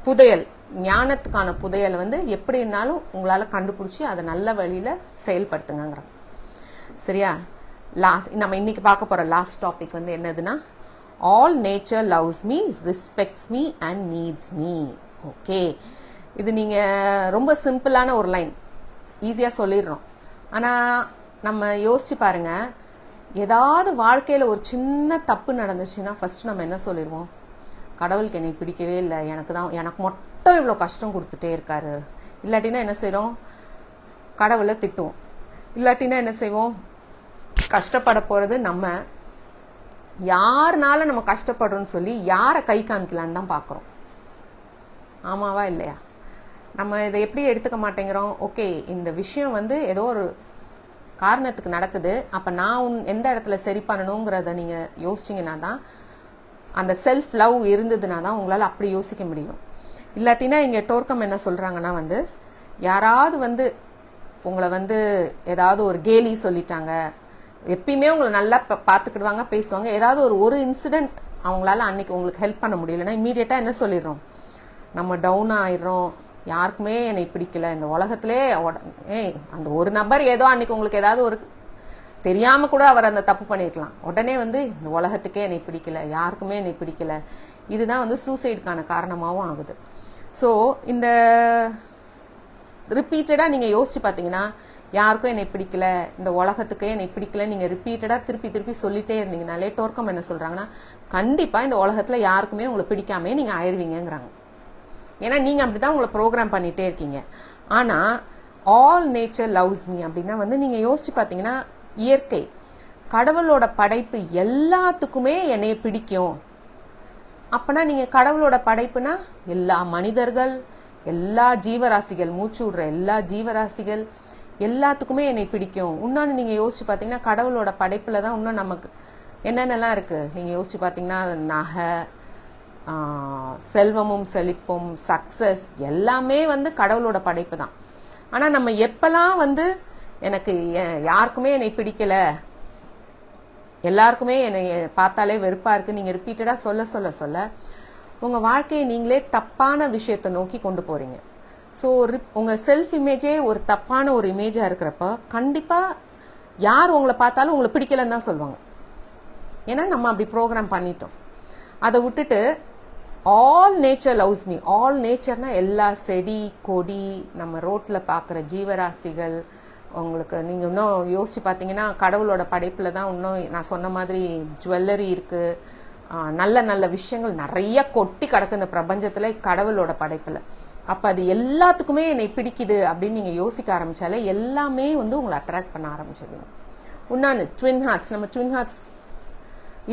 புதையல், ஞானத்துக்கான புதையல் எப்படி இருந்தாலும் உங்களால கண்டுபிடிச்சி அதை நல்ல வழியில செயல்படுத்துங்க. சரியா? நம்ம இன்னைக்கு பார்க்க போற லாஸ்ட் டாபிக் என்னதுன்னா, all nature loves me, respects me and needs me. Okay, இது நீங்க ரொம்ப சிம்பிளான ஒரு லைன், ஈஸியா சொல்லிடுறோம். ஆனா நம்ம யோசிச்சு பாருங்க, ஏதாவது வாழ்க்கையில ஒரு சின்ன தப்பு நடந்துச்சுன்னா ஃபர்ஸ்ட் நம்ம என்ன சொல்லிடுவோம், கடவுளுக்கு என்னை பிடிக்கவே இல்லை, எனக்கு மட்டும் இவ்வளவு கஷ்டம் கொடுத்துட்டே இருக்காரு. இல்லாட்டினா என்ன செய்யறோம், கடவுளை திட்டுவோம். இல்லாட்டினா என்ன செய்வோம், கஷ்டப்பட போறது நம்ம, யாருனால நம்ம கஷ்டப்படுறோம்னு சொல்லி யாரை கை காமிக்கலான்னு தான் பாக்குறோம். ஆமாவா இல்லையா? நம்ம இதை எப்படி எடுத்துக்க மாட்டேங்கிறோம். ஓகே, இந்த விஷயம் ஏதோ ஒரு காரணத்துக்கு நடக்குது, அப்ப நான் எந்த இடத்துல சரி பண்ணணுங்கிறத நீங்க யோசிச்சீங்கன்னா தான், அந்த செல்ஃப் லவ் இருந்ததுன்னா தான் உங்களால அப்படி யோசிக்க முடியும். இல்லாட்டினா இங்க டோர்க்கம் என்ன சொல்றாங்கன்னா, யாராவது உங்களை ஏதாவது ஒரு கேலி சொல்லிட்டாங்க, எப்பயுமே உங்களை நல்லா பாத்துக்கிடுவாங்க, பேசுவாங்க, ஏதாவது ஒரு இன்சிடென்ட் அவங்களால அன்னைக்கு உங்களுக்கு ஹெல்ப் பண்ண முடியலன்னா இம்மீடியட்டா என்ன சொல்லிடுறோம், நம்ம டவுன் ஆயிடுறோம். யாருக்குமே என்னை பிடிக்கல இந்த உலகத்திலே, அந்த ஒரு நபர் ஏதோ அன்னைக்கு உங்களுக்கு ஏதாவது ஒரு தெரியாம கூட அவர் அந்த தப்பு பண்ணிருக்கலாம், உடனே இந்த உலகத்துக்கே என்னை பிடிக்கல, யாருக்குமே என்னை பிடிக்கல. இதுதான் சூசைடுக்கான காரணமாகவும் ஆகுது. ஸோ இந்த ரிப்பீட்டடா நீங்க யோசிச்சு பாத்தீங்கன்னா, யாருக்கும் என்னை பிடிக்கல, இந்த உலகத்துக்கே என்னை பிடிக்கல, நீங்க ரிப்பீட்டடா திருப்பி சொல்லிட்டே இருந்தீங்கனாலே டோர்க்கம் என்ன சொல்றாங்கன்னா, கண்டிப்பா இந்த உலகத்துல யாருக்குமே உங்களை பிடிக்காமே நீங்க ஆயிருவீங்கிறாங்க. ஏன்னா நீங்க அப்படிதான் உங்களை ப்ரோக்ராம் பண்ணிட்டே இருக்கீங்க. ஆனா ஆல் நேச்சர் லவ்ஸ் மீ அப்படின்னா நீங்க யோசிச்சு பாத்தீங்கன்னா, இயற்கை, கடவுளோட படைப்பு எல்லாத்துக்குமே என்னைய பிடிக்கும். அப்பனா நீங்க கடவுளோட படைப்புனா எல்லா மனிதர்கள், எல்லா ஜீவராசிகள், மூச்சு விடுற எல்லா ஜீவராசிகள் எல்லாத்துக்குமே என்னை பிடிக்கும். இன்னொன்னு நீங்க யோசிச்சு பாத்தீங்கன்னா, கடவுளோட படைப்புலதான் இன்னும் நமக்கு என்னென்னலாம் இருக்கு நீங்க யோசிச்சு பாத்தீங்கன்னா, நகை, செல்வமும் செழிப்பும், சக்சஸ் எல்லாமே கடவுளோட படைப்பு தான். ஆனா நம்ம எப்பெல்லாம் எனக்கு யாருக்குமே என்னை பிடிக்கல, எல்லாருக்குமே என்னை பார்த்தாலே வெறுப்பா இருக்கு நீங்க ரிப்பீட்டடா சொல்ல உங்க வாழ்க்கையை நீங்களே தப்பான விஷயத்தை நோக்கி கொண்டு போறீங்க. ஸோ உங்க செல்ஃப் இமேஜே ஒரு தப்பான ஒரு இமேஜா இருக்கிறப்ப கண்டிப்பா யார் உங்களை பார்த்தாலும் உங்களை பிடிக்கலன்னு தான் சொல்லுவாங்க. ஏன்னா நம்ம அப்படி ப்ரோக்ராம் பண்ணிட்டோம். அதை விட்டுட்டு all nature loves me, all நேச்சர்னா எல்லா செடி கொடி, நம்ம ரோட்ல பாக்குற ஜீவராசிகள். உங்களுக்கு நீங்க இன்னும் யோசிச்சு பாத்தீங்கன்னா, கடவுளோட படைப்புல தான் இன்னும் நான் சொன்ன மாதிரி ஜுவல்லரி இருக்கு, நல்ல நல்ல விஷயங்கள் நிறைய கொட்டி கிடக்கு இந்த பிரபஞ்சத்துல கடவுளோட படைப்புல. அப்ப அது எல்லாத்துக்குமே என்னை பிடிக்குது அப்படின்னு நீங்க யோசிக்க ஆரம்பிச்சாலே எல்லாமே உங்களை அட்ராக்ட் பண்ண ஆரம்பிச்சிருவீங்க. இன்னொன்னு ட்வின் ஹார்ட்ஸ், நம்ம ட்வின் ஹார்ட்ஸ்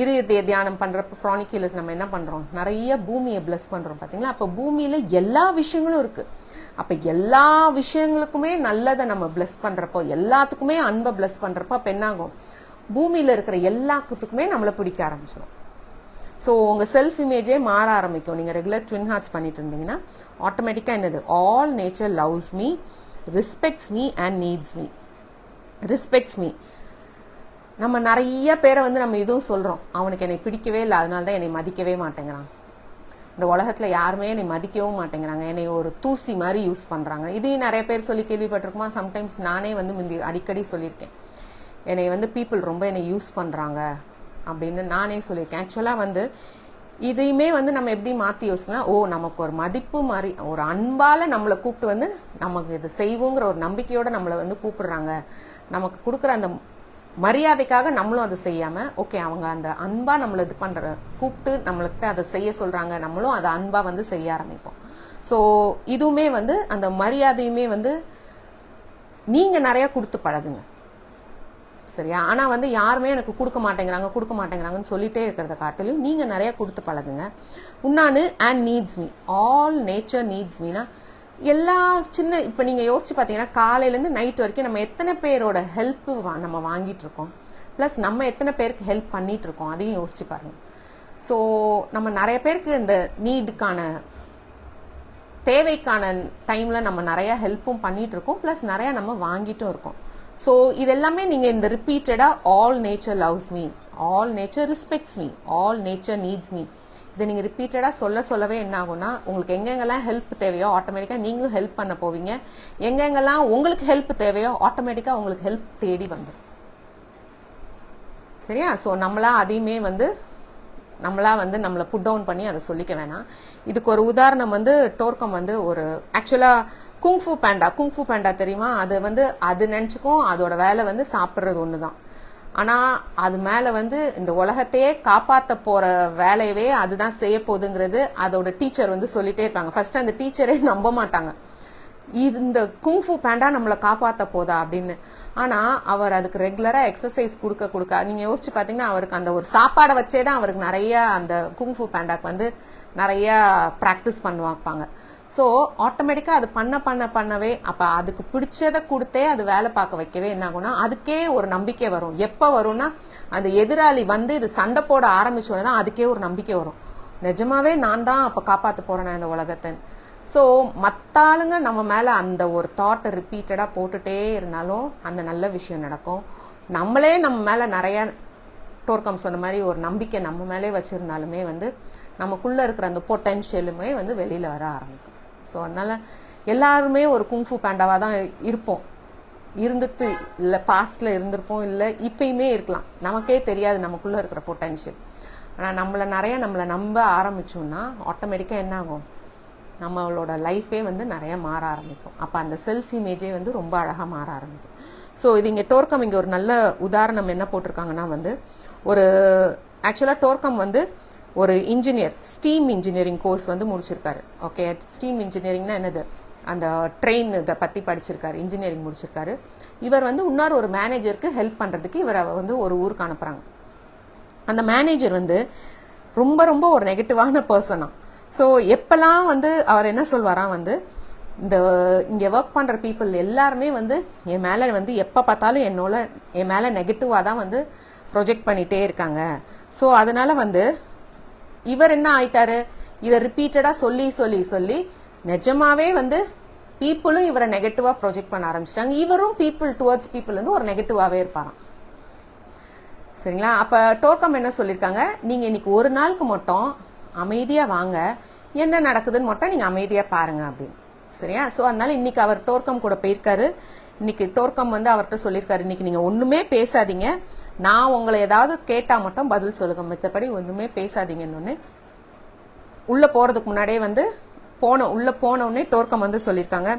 இருதய தியானம் பண்றப்ப ப்ரானிக் ஹீலர்ஸ் நம்ம என்ன பண்றோம், நிறைய பூமியை பிளஸ் பண்றோம் பாத்தீங்களா. அப்ப பூமியில எல்லா விஷயங்களும் இருக்கு. அப்ப எல்லா விஷயங்களுக்குமே நல்லதை நம்ம பிளஸ் பண்றப்போ, எல்லாத்துக்குமே அன்பை பிளஸ் பண்றப்போ அப்ப என்னாகும், பூமியில இருக்கிற எல்லாத்துக்குமே நம்மளை பிடிக்க ஆரம்பிச்சிடும். ஸோ உங்க செல்ஃப் இமேஜே மாற ஆரம்பிக்கும். நீங்க ரெகுலர் ட்வின் ஹார்ட்ஸ் பண்ணிட்டு இருந்தீங்கன்னா ஆட்டோமேட்டிக்கா என்னது, all nature loves me, respects me and needs me. Respects me. நம்ம நிறைய பேரை வந்து நம்ம இதுவும் சொல்றோம், அவனுக்கு என்னை பிடிக்கவே இல்லை, அதனால தான் என்னை மதிக்கவே மாட்டேங்கிறான், இந்த உலகத்துல யாருமே என்னை மதிக்கவும் மாட்டேங்கிறாங்க, என்னை ஒரு தூசி மாதிரி யூஸ் பண்றாங்க. இதையும் நிறைய பேர் சொல்லி கேள்விப்பட்டிருக்குமா? சம்டைம்ஸ் நானே வந்து முந்தி அடிக்கடி சொல்லியிருக்கேன், என்னை வந்து பீப்புள் ரொம்ப என்னை யூஸ் பண்றாங்க அப்படின்னு நானே சொல்லியிருக்கேன். ஆக்சுவலா வந்து இதையுமே வந்து நம்ம எப்படி மாத்தி யோசிக்கலாம், ஓ நமக்கு ஒரு மதிப்பு மாதிரி, ஒரு அன்பால நம்மளை கூப்பிட்டு வந்து நமக்கு இது செய்வோங்கிற ஒரு நம்பிக்கையோட நம்மளை வந்து கூப்பிடுறாங்க, நமக்கு கொடுக்குற அந்த மரியாதைக்காக நம்மளும் அதை செய்யாம, ஓகே அவங்க அந்த அன்பா நம்மளை இது பண்ற கூப்பிட்டு நம்மளுக்கு அதை செய்ய சொல்றாங்க, நம்மளும் அதை அன்பா வந்து செய்ய ஆரம்பிப்போம். ஸோ இதுவுமே வந்து அந்த மரியாதையுமே வந்து நீங்க நிறைய கொடுத்து பழகுங்க, சரியா? ஆனா வந்து யாருமே எனக்கு கொடுக்க மாட்டேங்கிறாங்கன்னு சொல்லிட்டே இருக்கிறத காட்டிலும் நீங்க நிறைய கொடுத்து பழகுங்க. உன்னானு and needs me, all nature needs மீனா எல்லா சின்ன, இப்ப நீங்க யோசிச்சு பாத்தீங்கன்னா காலையில இருந்து நைட் வரைக்கும் நம்ம எத்தனை பேரோட ஹெல்ப் நம்ம வாங்கிட்டு இருக்கோம், பிளஸ் நம்ம எத்தனை பேருக்கு ஹெல்ப் பண்ணிட்டு இருக்கோம், அதையும் யோசிச்சு பாருங்க. ஸோ நம்ம நிறைய பேருக்கு இந்த நீடுக்கான தேவைக்கான டைம்ல நம்ம நிறைய ஹெல்ப்பும் பண்ணிட்டு இருக்கோம், பிளஸ் நிறைய நம்ம வாங்கிட்டும் இருக்கோம். ஸோ இதெல்லாமே நீங்க இந்த ரிப்பீட்டடா all nature loves me, all nature respects me, all nature needs me, இதை நீங்க ரிப்பீட்டடா சொல்லவே என்ன ஆகும்னா, உங்களுக்கு எங்கெங்கெல்லாம் ஹெல்ப் தேவையோ ஆட்டோமேட்டிக்கா நீங்களும் ஹெல்ப் பண்ண போவீங்க, எங்கெங்கெல்லாம் உங்களுக்கு ஹெல்ப் தேவையோ ஆட்டோமேட்டிக்கா உங்களுக்கு ஹெல்ப் தேடி வந்துடும், சரியா? ஸோ அதையுமே வந்து நம்மளை புட் டவுன் பண்ணி அதை சொல்லிக்க வேணாம். இதுக்கு ஒரு உதாரணம் வந்து டோர்க்கம் வந்து ஒரு ஆக்சுவலா குங்ஃபு பேண்டா தெரியுமா? அது வந்து அது நினைச்சுக்கும் அதோட வேலை வந்து சாப்பிட்றது ஒண்ணுதான். ஆனா அது மேல வந்து இந்த உலகத்தையே காப்பாத்த போற வேலையவே அதுதான் செய்ய போகுதுங்கிறது அதோட டீச்சர் வந்து சொல்லிட்டே இருப்பாங்க. ஃபர்ஸ்ட் அந்த டீச்சரே நம்ப மாட்டாங்க, இது இந்த குங்ஃபு பேண்டா நம்மளை காப்பாத்த போதா அப்படின்னு. ஆனா அவர் அதுக்கு ரெகுலரா எக்ஸசைஸ் கொடுக்க நீங்க யோசிச்சு பாத்தீங்கன்னா அவருக்கு அந்த ஒரு சாப்பாடை வச்சேதான் அவருக்கு நிறைய அந்த குங்ஃபு பேண்டாக்கு வந்து நிறைய பிராக்டிஸ் பண்ணுவாங்க. ஸோ ஆட்டோமேட்டிக்கா அது பண்ணவே அப்ப அதுக்கு பிடிச்சதை கொடுத்தே அது வேலை பார்க்க வைக்கவே என்ன ஆகும்னா அதுக்கே ஒரு நம்பிக்கை வரும். எப்ப வரும்னா அந்த எதிராளி வந்து இது சண்டை போட ஆரம்பிச்சோன்னு தான் அதுக்கே ஒரு நம்பிக்கை வரும், நிஜமாவே நான் தான் அப்ப காப்பாத்த போறேன் இந்த உலகத்தை. ஸோ மற்ற ஆளுங்க நம்ம மேல அந்த ஒரு தாட்டை ரிப்பீட்டடா போட்டுட்டே இருந்தாலும் அந்த நல்ல விஷயம் நடக்கும். நம்மளே நம்ம மேல நிறைய டோர்க்கம் சொன்ன மாதிரி ஒரு நம்பிக்கை நம்ம மேலே வச்சிருந்தாலுமே வந்து நமக்குள்ள இருக்கிற அந்த பொட்டென்ஷியலுமே வந்து வெளியில வர ஆரம்பிக்கும். ஸோ அதனால எல்லாருமே ஒரு குங்ஃபு பேண்டாவா தான் இருப்போம், இருந்துட்டு இல்லை பாஸ்ட்ல இருந்திருப்போம், இல்லை இப்பயுமே இருக்கலாம், நமக்கே தெரியாது நமக்குள்ள இருக்கிற பொட்டென்ஷியல். ஆனால் நம்மளை நம்ப ஆரம்பிச்சோம்னா ஆட்டோமேட்டிக்கா என்ன ஆகும், நம்மளோட லைஃபே வந்து நிறைய மாற ஆரம்பிக்கும். அப்ப அந்த செல்ஃப் இமேஜே வந்து ரொம்ப அழகா மாற ஆரம்பிக்கும். ஸோ இது இங்க டோர்க்கம் இங்க ஒரு நல்ல உதாரணம் என்ன போட்டிருக்காங்கன்னா வந்து ஒரு ஆக்சுவலா டோர்க்கம் வந்து ஒரு இன்ஜினியர், ஸ்டீம் இன்ஜினியரிங் கோர்ஸ் வந்து முடிச்சிருக்காரு. ஓகே, ஸ்டீம் இன்ஜினியரிங்னா என்னது, அந்த ட்ரெயின் இதை பத்தி படிச்சிருக்காரு, இன்ஜினியரிங் முடிச்சிருக்காரு. இவர் வந்து இன்னொரு ஒரு மேனேஜருக்கு ஹெல்ப் பண்றதுக்கு இவரை வந்து ஒரு ஊருக்கு அனுப்புறாங்க. அந்த மேனேஜர் வந்து ரொம்ப ரொம்ப ஒரு நெகட்டிவான பர்சனா. ஸோ எப்பெல்லாம் வந்து அவர் என்ன சொல்வாராம் வந்து, இந்த இங்க ஒர்க் பண்ற பீப்புள் எல்லாருமே வந்து என் மேல வந்து எப்ப பார்த்தாலும் என் மேல நெகட்டிவா தான் வந்து ப்ரொஜெக்ட் பண்ணிட்டே இருக்காங்க. ஸோ அதனால வந்து இவர் என்ன ஆயிட்டாரு, இதை ரிப்பீட்டடா சொல்லி நிஜமாவே வந்து பீப்புளும் இவரை நெகட்டிவா ப்ரொஜெக்ட் பண்ண ஆரம்பிச்சிட்டாங்க. இவரும் டுவர்ட்ஸ் பீப்புள் வந்து ஒரு நெகட்டிவாவே இருப்பாராம், சரிங்களா? அப்ப டோர்க்கம் என்ன சொல்லிருக்காங்க, நீங்க இன்னைக்கு ஒரு நாளுக்கு மட்டும் அமைதியா வாங்க, என்ன நடக்குதுன்னு மட்டும் நீங்க அமைதியா பாருங்க அப்படின்னு, சரியா? சோ அதனால இன்னைக்கு அவர் டோர்க்கம் கூட போயிருக்காரு. இன்னைக்கு டோர்க்கம் வந்து அவர்கிட்ட சொல்லியிருக்காரு, இன்னைக்கு நீங்க ஒண்ணுமே பேசாதீங்க, நான் உங்களை ஏதாவது கேட்டா மட்டும் பதில் சொல்லுங்க, மற்றபடி ஒண்ணுமே பேசாதீங்கன்னு உள்ள போறதுக்கு முன்னாடியே வந்து உள்ள போன உடனே டோர்க்கம் வந்து சொல்லியிருக்காங்க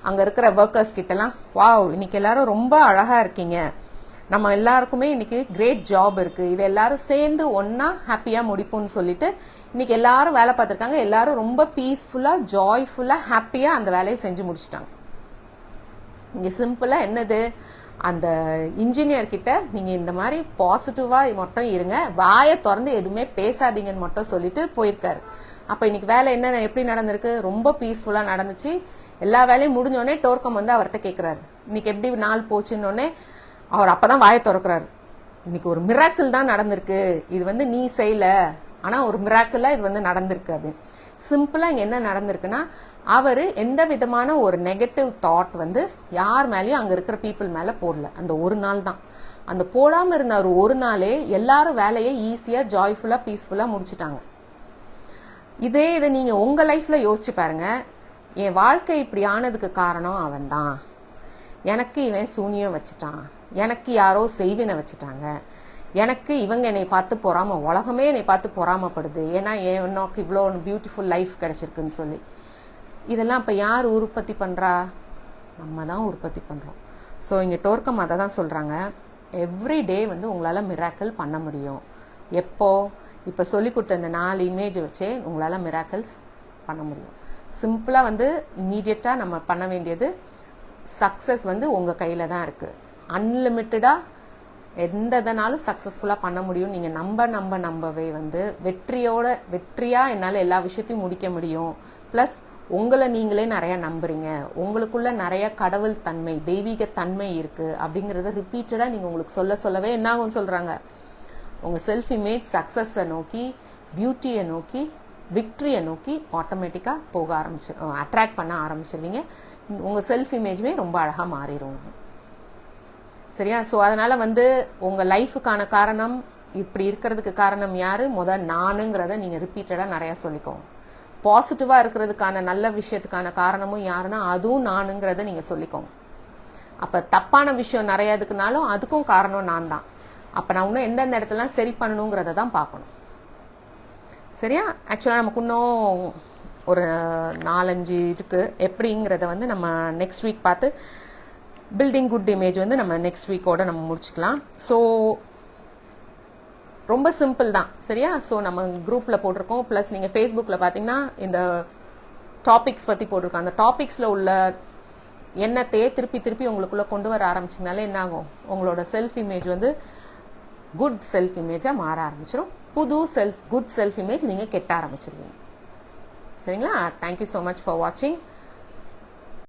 அங்க இருக்கிற ஒர்க்கர்ஸ் கிட்ட எல்லாம், வாவ் இன்னைக்கு எல்லாரும் ரொம்ப அழகா இருக்கீங்க, நம்ம எல்லாருக்குமே இன்னைக்கு கிரேட் ஜாப் இருக்கு, இது எல்லாரும் சேர்ந்து ஒன்னா ஹாப்பியா முடிப்போம்னு சொல்லிட்டு இன்னைக்கு எல்லாரும் வேலை பார்த்திருக்காங்க, எல்லாரும் ரொம்ப பீஸ்ஃபுல்லா ஜாய்ஃபுல்லா ஹாப்பியா அந்த வேலையை செஞ்சு முடிச்சிட்டாங்க. இங்க சிம்பிளா என்னது, அந்த இன்ஜினியர் கிட்ட நீங்க இந்த மாதிரி பாசிட்டிவா மட்டும் இருங்க, வாயை திறந்து எதுவுமே பேசாதீங்கன்னு மட்டும் சொல்லிட்டு போயிருக்காரு. அப்ப இன்னைக்கு வேலை என்ன எப்படி நடந்திருக்கு, ரொம்ப பீஸ்ஃபுல்லா நடந்துச்சு, எல்லா வேலையும் முடிஞ்சோடனே டோர்க்கம் வந்து அவர்கிட்ட கேட்குறாரு, இன்னைக்கு எப்படி நாள் போச்சுன்னொடனே அவர் அப்பதான் வாயை திறக்கிறாரு, இன்னைக்கு ஒரு மிராக்கிள் தான் நடந்திருக்கு, இது வந்து நீ செய்யல, ஆனா ஒரு மிராக்கிளா இது வந்து நடந்திருக்கு அப்படின்னு. சிம்பிளா இங்க என்ன நடந்திருக்குன்னா, அவரு எந்த விதமான ஒரு நெகட்டிவ் தாட் வந்து யார் மேலேயும் அங்க இருக்கிற பீப்புள் மேல போடல. அந்த ஒரு நாள் தான், அந்த போடாம இருந்த ஒரு நாளே எல்லாரும் வேலையை ஈஸியா ஜாய்ஃபுல்லா பீஸ்ஃபுல்லா முடிச்சுட்டாங்க. இதை நீங்க உங்க லைஃப்ல யோசிச்சு பாருங்க. என் வாழ்க்கை இப்படி ஆனதுக்கு காரணம் அவன் தான், எனக்கு இவன் சூனியம் வச்சுட்டான், எனக்கு யாரோ செய்வினை வச்சுட்டாங்க, எனக்கு இவங்க என்னை பார்த்து பொறாம, உலகமே என்னை பார்த்து பொறாமப்படுது, ஏன்னா எனக்கு இவ்வளோ பியூட்டிஃபுல் லைஃப் கிடைச்சிருக்குன்னு சொல்லி. இதெல்லாம் இப்போ யார் உற்பத்தி பண்ணுறா? நம்ம தான் உற்பத்தி பண்ணுறோம். ஸோ இங்கே டோர்க்கம் அதை தான் சொல்கிறாங்க, எவ்ரி டே வந்து உங்களால் மிராக்கிள் பண்ண முடியும். எப்போ? இப்போ சொல்லி கொடுத்த இந்த 4 இமேஜ் வச்சே உங்களால் மிராக்கிள்ஸ் பண்ண முடியும். சிம்பிளாக வந்து இம்மீடியட்டாக நம்ம பண்ண வேண்டியது, சக்ஸஸ் வந்து உங்கள் கையில் தான் இருக்குது. அன்லிமிட்டடாக எந்த இதனாலும் சக்ஸஸ்ஃபுல்லாக பண்ண முடியும். நீங்கள் நம்பவே வந்து வெற்றியாக என்னால் எல்லா விஷயத்தையும் முடிக்க முடியும். ப்ளஸ் உங்களை நீங்களே நிறைய நம்புறீங்க, உங்களுக்குள்ள நிறைய கடவுள் தன்மை, தெய்வீக தன்மை இருக்கு அப்படிங்கறத ரிப்பீட்டடா நீங்க உங்களுக்கு சொல்லவே என்ன ஆகும் சொல்றாங்க, உங்க செல்ஃப் இமேஜ் சக்சஸை நோக்கி, பியூட்டியை நோக்கி, விக்டரியை நோக்கி ஆட்டோமேட்டிக்கா போக அட்ராக்ட் பண்ண ஆரம்பிச்சிருவீங்க. உங்க செல்ஃப் இமேஜுமே ரொம்ப அழகா மாறிடும். சரியா? ஸோ அதனால வந்து உங்க லைஃபுக்கான காரணம், இப்படி இருக்கிறதுக்கு காரணம் யாரு? நானுங்கிறத நீங்க ரிப்பீட்டடா நிறைய சொல்லிக்கோங்க. பாசிட்டிவா இருக்கிறதுக்கான நல்ல விஷயத்துக்கான காரணமும் யாருன்னா அதுவும் நானுங்கிறத நீங்க சொல்லிக்கோங்க. அப்ப தப்பான விஷயம் நிறைய இதுக்குனாலும் அதுக்கும் காரணம் நான் தான். அப்ப நான் இன்னும் எந்தெந்த இடத்துல சரி பண்ணணுங்கிறத தான் பார்க்கணும். சரியா? ஆக்சுவலா நமக்கு இன்னும் ஒரு 4-5 இருக்கு. எப்படிங்கிறத வந்து நம்ம நெக்ஸ்ட் வீக் பார்த்து, பில்டிங் குட் இமேஜ் வந்து நம்ம நெக்ஸ்ட் வீக்கோட நம்ம முடிச்சுக்கலாம். ஸோ ரொம்ப சிம்பிள் தான். சரியா? ஸோ நம்ம குரூப்பில் போட்டிருக்கோம். ப்ளஸ் நீங்கள் ஃபேஸ்புக்கில் பார்த்தீங்கன்னா இந்த டாபிக்ஸ் பற்றி போட்டிருக்கோம். அந்த டாபிக்ஸில் உள்ள எண்ணத்தையே திருப்பி உங்களுக்குள்ளே கொண்டு வர ஆரம்பிச்சிங்கனாலே என்ன ஆகும், உங்களோட செல்ஃப் இமேஜ் வந்து குட் செல்ஃப் இமேஜாக மாற ஆரம்பிச்சிடும். புது குட் செல்ஃப் இமேஜ் நீங்கள் கெட்ட ஆரம்பிச்சிருவீங்க. சரிங்களா? தேங்க்யூ ஸோ மச் ஃபார் வாட்சிங்.